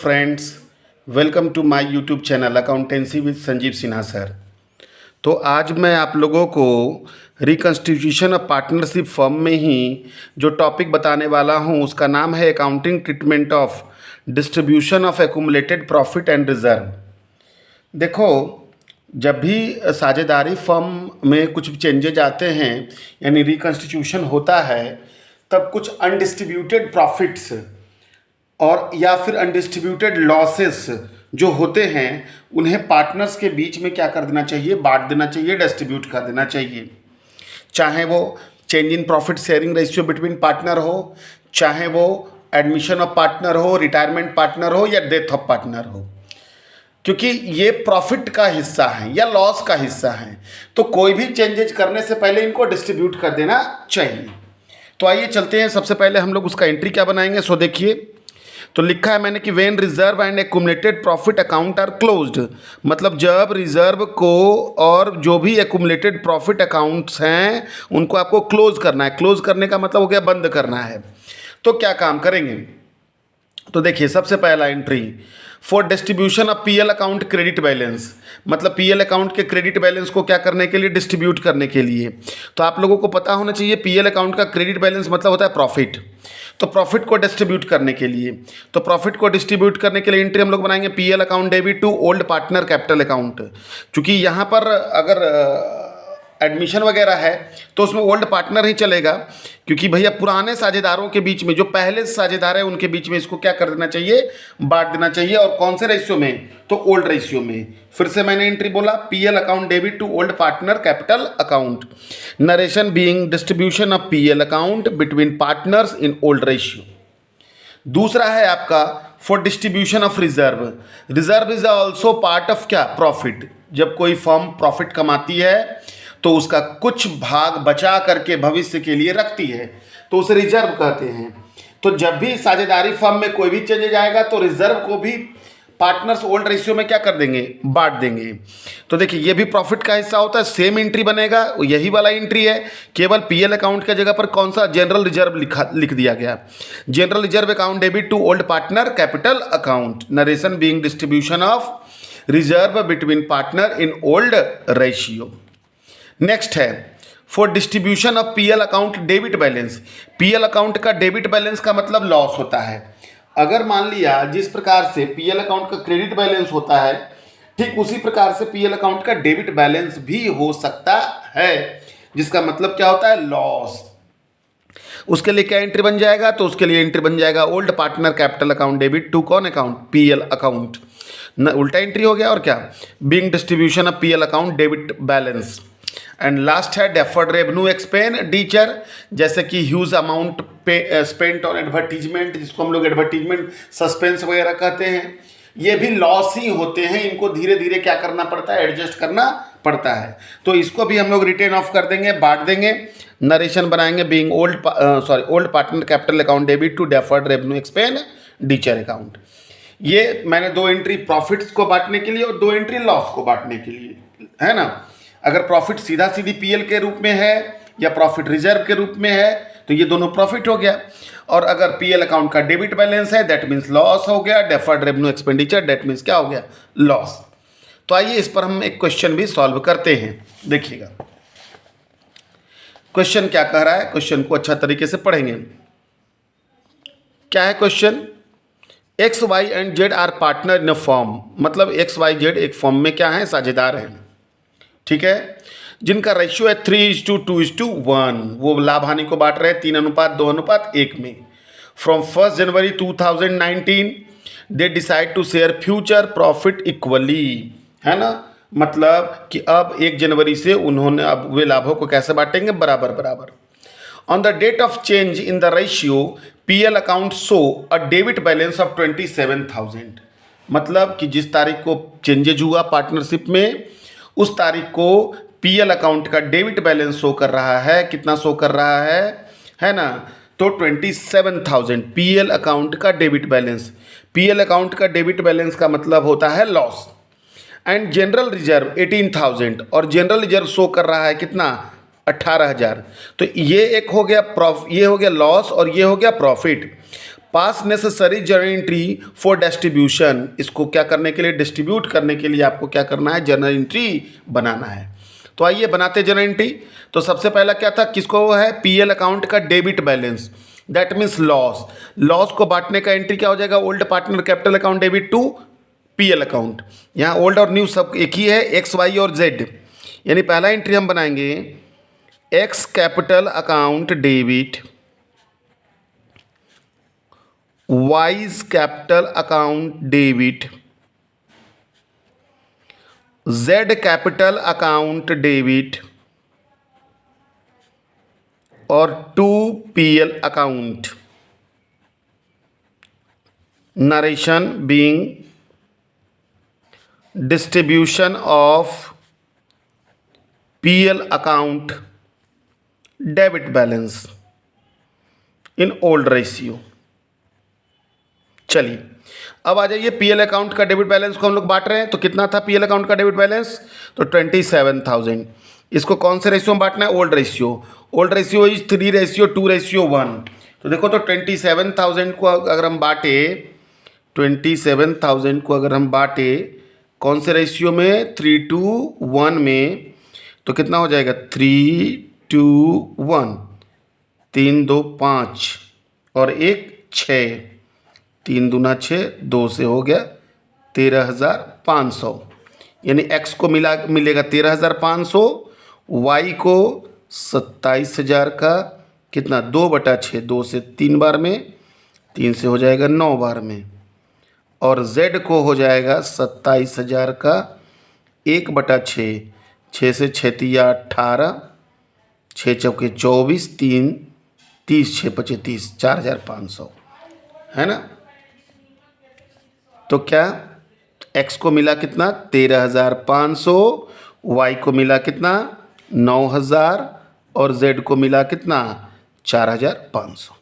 Friends, welcome to my YouTube channel accountancy with Sanjeev Sinha sir. तो आज मैं आप लोगों को रिकंस्टिट्यूशन ऑफ पार्टनरशिप फर्म में ही जो टॉपिक बताने वाला हूं उसका नाम है accounting treatment of distribution of accumulated profit and reserve. देखो, जब भी साझेदारी फर्म में कुछ चेंजेज आते हैं यानी रिकंस्टिट्यूशन होता है, तब कुछ अनडिस्ट्रीब्यूटेड प्रॉफिट्स और या फिर अनडिस्ट्रीब्यूटेड लॉसेस जो होते हैं उन्हें पार्टनर्स के बीच में क्या कर देना चाहिए, बांट देना चाहिए, डिस्ट्रीब्यूट कर देना चाहिए। चाहे वो change in profit sharing ratio between partner हो, चाहे वो एडमिशन ऑफ पार्टनर हो, रिटायरमेंट पार्टनर हो या डेथ ऑफ पार्टनर हो, क्योंकि ये प्रॉफिट का हिस्सा है या लॉस का हिस्सा है। तो कोई भी चेंजेज करने से पहले इनको डिस्ट्रीब्यूट कर देना चाहिए। तो आइए चलते हैं, सबसे पहले हम लोग उसका एंट्री क्या बनाएंगे। सो देखिए, तो लिखा है मैंने कि when reserve and accumulated profit account are closed, मतलब जब रिजर्व को और जो भी एक्यूमुलेटेड प्रॉफिट अकाउंट्स हैं उनको आपको क्लोज करना है। क्लोज करने का मतलब हो गया बंद करना है। तो क्या काम करेंगे, तो देखिए सबसे पहला entry for distribution of PL account credit balance, मतलब पीएल अकाउंट के क्रेडिट बैलेंस को क्या करने के लिए, डिस्ट्रीब्यूट करने के लिए। तो आप लोगों को पता होना चाहिए पीएल अकाउंट का क्रेडिट बैलेंस मतलब होता है प्रॉफिट। तो प्रॉफिट को डिस्ट्रीब्यूट करने के लिए, तो प्रॉफिट को डिस्ट्रीब्यूट करने के लिए एंट्री हम लोग बनाएंगे PL account debit to old partner capital account. क्योंकि यहाँ पर अगर एडमिशन वगैरह है तो उसमें ओल्ड पार्टनर ही चलेगा, क्योंकि भैया पुराने साझेदारों के बीच में जो पहले साझेदार है उनके बीच में इसको क्या कर देना चाहिए, बांट देना चाहिए। और कौन से रेशियो में, तो ओल्ड रेशियो में। फिर से मैंने एंट्री बोला PL account debit to old partner capital account, narration being distribution of PL account between partners in old ratio. दूसरा है आपका for distribution of reserve. Reserve is also part of क्या, profit. जब कोई फर्म प्रॉफिट कमाती है तो उसका कुछ भाग बचा करके भविष्य के लिए रखती है, तो उसे रिजर्व कहते हैं। तो जब भी साझेदारी फर्म में कोई भी चेंजेज आएगा तो रिजर्व को भी पार्टनर्स ओल्ड रेशियो में क्या कर देंगे, बांट देंगे। तो देखिए ये भी प्रॉफिट का हिस्सा होता है, सेम एंट्री बनेगा, यही वाला एंट्री है। केवल पीएल अकाउंट की जगह पर कौन सा, जनरल रिजर्व लिख दिया गया। General reserve account debit to old partner capital account, narration being distribution of reserve between partner in old ratio. Next है for distribution of PL account debit balance. PL account का debit balance का मतलब loss होता है। अगर मान लिया जिस प्रकार से पीएल अकाउंट का क्रेडिट बैलेंस होता है, ठीक उसी प्रकार से पीएल अकाउंट का डेबिट बैलेंस भी हो सकता है, जिसका मतलब क्या होता है, लॉस। उसके लिए क्या एंट्री बन जाएगा, तो उसके लिए एंट्री बन जाएगा old partner capital account debit to कौन अकाउंट, पीएल अकाउंट। उल्टा एंट्री हो गया और क्या, being distribution of PL account debit balance. And last है डेफर्ड रेवेन्यू एक्सपेंडिचर, जैसे कि ह्यूज अमाउंट पे स्पेंट ऑन एडवर्टीजमेंट, जिसको हम लोग एडवर्टीजमेंट सस्पेंस वगैरह कहते हैं। ये भी लॉस ही होते हैं, इनको धीरे धीरे क्या करना पड़ता है, एडजस्ट करना पड़ता है। तो इसको भी हम लोग रिटेन ऑफ कर देंगे, बांट देंगे, नरेशन बनाएंगे being old partner capital account debit to deferred revenue expenditure account. ये मैंने दो एंट्री प्रॉफिट्स को बांटने के लिए और दो एंट्री लॉस को बांटने के लिए, है ना। अगर प्रॉफिट सीधा सीधी पीएल के रूप में है या प्रॉफिट रिजर्व के रूप में है तो ये दोनों प्रॉफिट हो गया। और अगर पीएल अकाउंट का डेबिट बैलेंस है दैट मीन्स लॉस हो गया, deferred revenue expenditure that means क्या हो गया, लॉस। तो आइए इस पर हम एक क्वेश्चन भी सॉल्व करते हैं। देखिएगा क्वेश्चन क्या कह रहा है, क्वेश्चन को अच्छा तरीके से पढ़ेंगे। क्या है question, X Y and Z are partner in a firm, मतलब एक्स वाई जेड एक फॉर्म में क्या है, साझेदार हैं, ठीक है, जिनका रेशियो है 3:2:1। वो लाभ हानि को बांट रहे हैं 3:2:1 में। From 1 January 2019 they decide to share future profit equally, है ना। मतलब कि अब 1 जनवरी से उन्होंने अब वे लाभों को कैसे बांटेंगे, बराबर बराबर। On the date of change in the ratio PL account show a debit balance of 27,000, मतलब कि जिस तारीख को चेंजेज हुआ पार्टनरशिप में उस तारीख को पीएल अकाउंट का डेबिट बैलेंस शो कर रहा है। कितना शो कर रहा है ना, तो 27,000 पीएल अकाउंट का डेबिट बैलेंस। पीएल अकाउंट का डेबिट बैलेंस का मतलब होता है लॉस। एंड जनरल रिजर्व 18,000 और जनरल रिजर्व शो कर रहा है कितना, 18,000। तो ये एक हो गया ये हो गया लॉस और ये हो गया profit. Pass necessary journal entry for distribution, इसको क्या करने के लिए, डिस्ट्रीब्यूट करने के लिए आपको क्या करना है, जर्नल एंट्री बनाना है। तो आइए बनाते हैं जर्नल एंट्री। तो सबसे पहला क्या था, किसको है, पीएल अकाउंट का debit balance, that means loss. Loss को बांटने का एंट्री क्या हो जाएगा, old partner capital account debit to PL account. यहाँ ओल्ड और न्यू सब एक ही है, एक्स वाई और जेड। यानी पहला एंट्री हम बनाएंगे X capital account debit, Y capital account debit, Z capital account debit और to PL account. Narration being distribution of PL account debit balance in old ratio। चलिए अब आ जाइए, पीएल अकाउंट का डेबिट बैलेंस को हम लोग बांट रहे हैं। तो कितना था पीएल अकाउंट का डेबिट बैलेंस, तो 27,000। इसको कौन से रेशियो में बांटना है, old ratio. Old ratio is 3:2:1। तो देखो, तो 27,000 को अगर हम बांटे, 27,000 को अगर हम बांटे कौन से रेशियो में, 3:1 में, तो कितना हो जाएगा, 3:1, 3 2 5 और 1 6, 3 दूना 6, 2 से हो गया 13,500। यानी एक्स को मिलेगा 13,500, वाई को 27,000 का कितना, 2/6, 2 से 3 बार में, 3 से हो जाएगा 9 बार में, और Z को हो जाएगा 27,000 का 1/6, 6 से 6 तिया 18, 6 चौके 24, 3 30, 6 पचे 30, 4,500 है ना। तो क्या X को मिला कितना, 13,500, Y को मिला कितना, 9,000 और Z को मिला कितना, 4,500।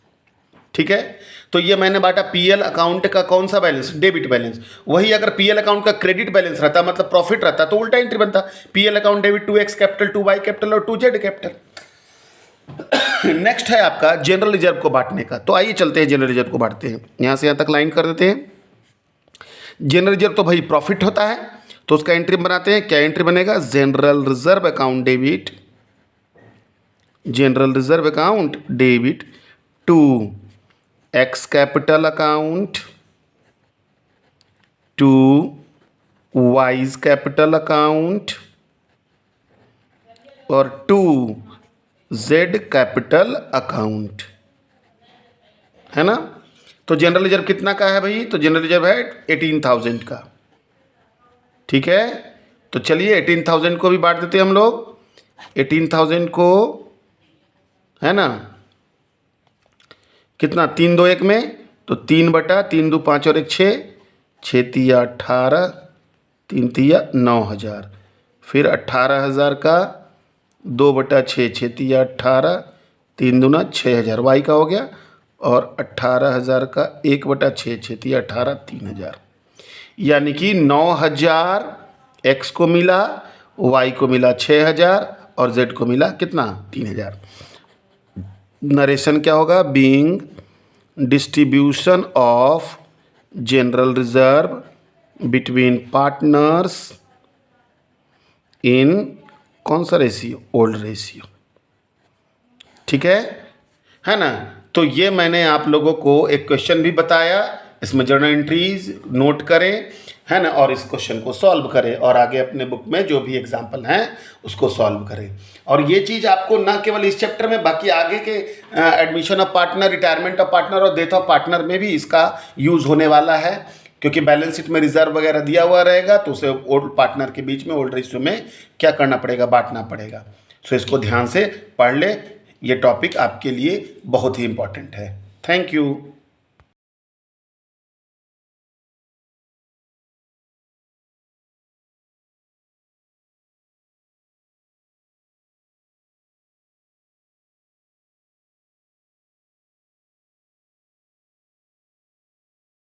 ठीक है। तो ये मैंने बांटा पीएल अकाउंट का कौन सा बैलेंस, डेबिट बैलेंस। वही अगर पीएल अकाउंट का क्रेडिट बैलेंस रहता, मतलब प्रॉफिट रहता, तो उल्टा एंट्री बनता, PL account debit to X capital, to Y capital और टू जेड कैपिटल। नेक्स्ट है आपका जनरल रिजर्व को बांटने का। तो आइए चलते हैं जनरल रिजर्व को बांटते हैं। यहाँ से यहाँ तक लाइन कर देते हैं। जनरल रिजर्व तो भाई प्रॉफिट होता है, तो उसका एंट्री बनाते हैं। क्या एंट्री बनेगा, general reserve account debit, general reserve account debit to X capital account, to Y's capital account और टू जेड कैपिटल अकाउंट, है ना। तो जनरल रिजर्व कितना का है भाई, तो जनरल रिजर्व है 18,000 का। ठीक है। तो चलिए 18,000 को भी बांट देते हैं हम लोग। 18,000 को, है ना, कितना, 3 2 1 में, तो 3/3 2 5 और 1 6, 6 तिया 18, 3 तिया 9,000, फिर 18,000 का 2/6, 6 तिया 18, 3 दूना 6,000, वाई का हो गया, और 18,000 का 1/6, 6 तिया 18, 3,000। यानी कि 9,000 एक्स को मिला, वाई को मिला 6,000 और जेड को मिला कितना, 3,000। नरेशन क्या होगा, being distribution of general reserve between partners इन कौन सा रेशियो, ओल्ड रेशियो। ठीक है ना। तो ये मैंने आप लोगों को एक क्वेश्चन भी बताया, इसमें जर्नल एंट्रीज नोट करें, है ना, और इस क्वेश्चन को सॉल्व करें और आगे अपने बुक में जो भी एग्जाम्पल हैं उसको सॉल्व करें। और ये चीज़ आपको ना केवल इस चैप्टर में, बाकी आगे के admission of partner, retirement of partner और डेथ ऑफ पार्टनर में भी इसका यूज़ होने वाला है, क्योंकि बैलेंस शीट में रिजर्व वगैरह दिया हुआ रहेगा, तो उसे ओल्ड पार्टनर के बीच में ओल्ड रेशियो में क्या करना पड़ेगा, बांटना पड़ेगा। सो इसको ध्यान से पढ़ ले, ये टॉपिक आपके लिए बहुत ही इंपॉर्टेंट है। Thank you.